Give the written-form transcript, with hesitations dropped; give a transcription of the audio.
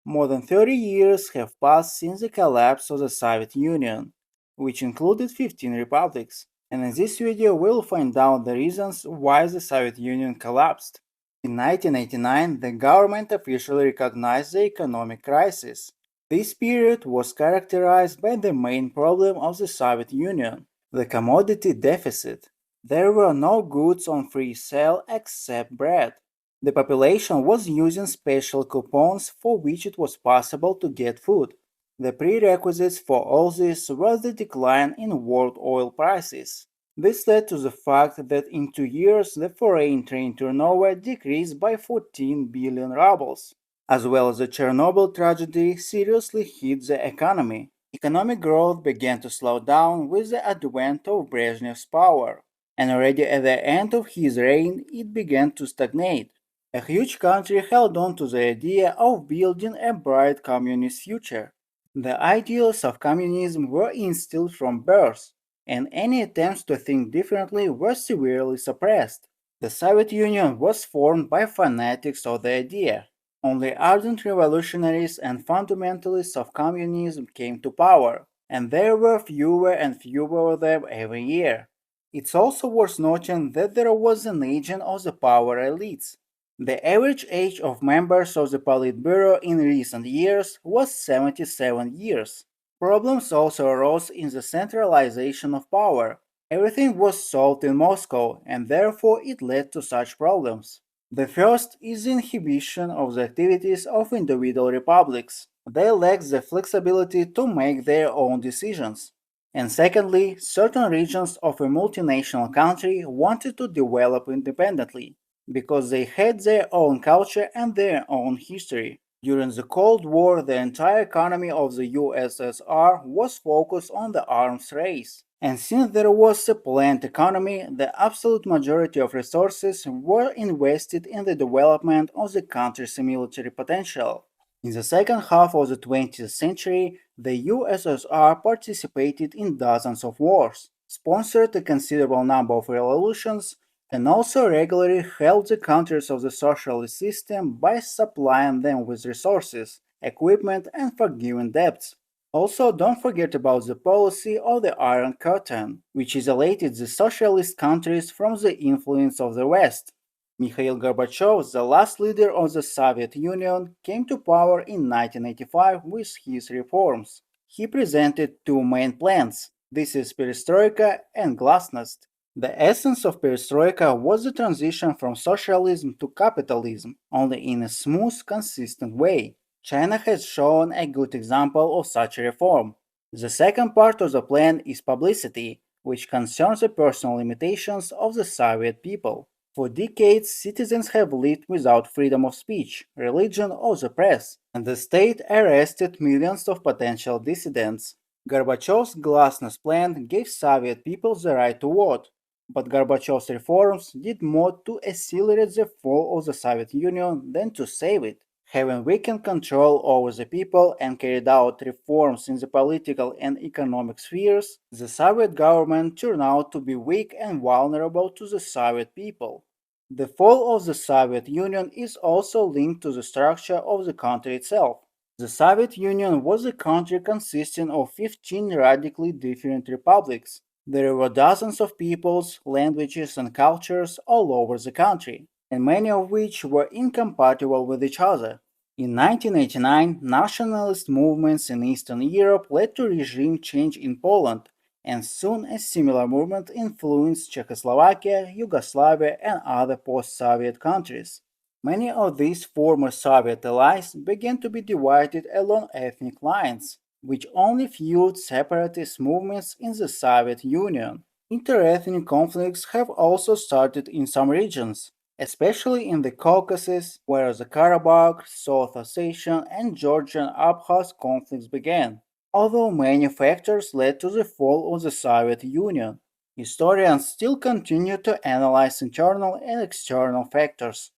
More than 30 years have passed since the collapse of the Soviet Union, which included 15 republics, and in this video we'll find out the reasons why the Soviet Union collapsed. In 1989, the government officially recognized the economic crisis. This period was characterized by the main problem of the Soviet Union, the commodity deficit. There were no goods on free sale except bread. The population was using special coupons for which it was possible to get food. The prerequisites for all this was the decline in world oil prices. This led to the fact that in 2 years the foreign trade turnover decreased by 14 billion rubles. As well as the Chernobyl tragedy seriously hit the economy. Economic growth began to slow down with the advent of Brezhnev's power, and already at the end of his reign it began to stagnate. A huge country held on to the idea of building a bright communist future. The ideals of communism were instilled from birth, and any attempts to think differently were severely suppressed. The Soviet Union was formed by fanatics of the idea. Only ardent revolutionaries and fundamentalists of communism came to power, and there were fewer and fewer of them every year. It's also worth noting that there was an agent of the power elites. The average age of members of the Politburo in recent years was 77 years. Problems also arose in the centralization of power. Everything was solved in Moscow, and therefore it led to such problems. The first is the inhibition of the activities of individual republics. They lack the flexibility to make their own decisions. And secondly, certain regions of a multinational country wanted to develop independently because they had their own culture and their own history. During the Cold War, the entire economy of the USSR was focused on the arms race. And since there was a planned economy, the absolute majority of resources were invested in the development of the country's military potential. In the second half of the 20th century, the USSR participated in dozens of wars, sponsored a considerable number of revolutions, and also regularly helped the countries of the socialist system by supplying them with resources, equipment, and forgiving debts. Also, don't forget about the policy of the Iron Curtain, which isolated the socialist countries from the influence of the West. Mikhail Gorbachev, the last leader of the Soviet Union, came to power in 1985 with his reforms. He presented two main plans. This is perestroika and glasnost. The essence of perestroika was the transition from socialism to capitalism, only in a smooth, consistent way. China has shown a good example of such a reform. The second part of the plan is publicity, which concerns the personal limitations of the Soviet people. For decades, citizens have lived without freedom of speech, religion, or the press, and the state arrested millions of potential dissidents. Gorbachev's glasnost plan gave Soviet people the right to vote, but Gorbachev's reforms did more to accelerate the fall of the Soviet Union than to save it. Having weakened control over the people and carried out reforms in the political and economic spheres, the Soviet government turned out to be weak and vulnerable to the Soviet people. The fall of the Soviet Union is also linked to the structure of the country itself. The Soviet Union was a country consisting of 15 radically different republics. There were dozens of peoples, languages, and cultures all over the country, and many of which were incompatible with each other. In 1989, nationalist movements in Eastern Europe led to regime change in Poland, and soon a similar movement influenced Czechoslovakia, Yugoslavia, and other post Soviet countries. Many of these former Soviet allies began to be divided along ethnic lines, which only fueled separatist movements in the Soviet Union. Interethnic conflicts have also started in some regions, especially in the Caucasus, where the Karabakh, South Ossetian, and Georgian Abkhaz conflicts began. Although many factors led to the fall of the Soviet Union, historians still continue to analyze internal and external factors.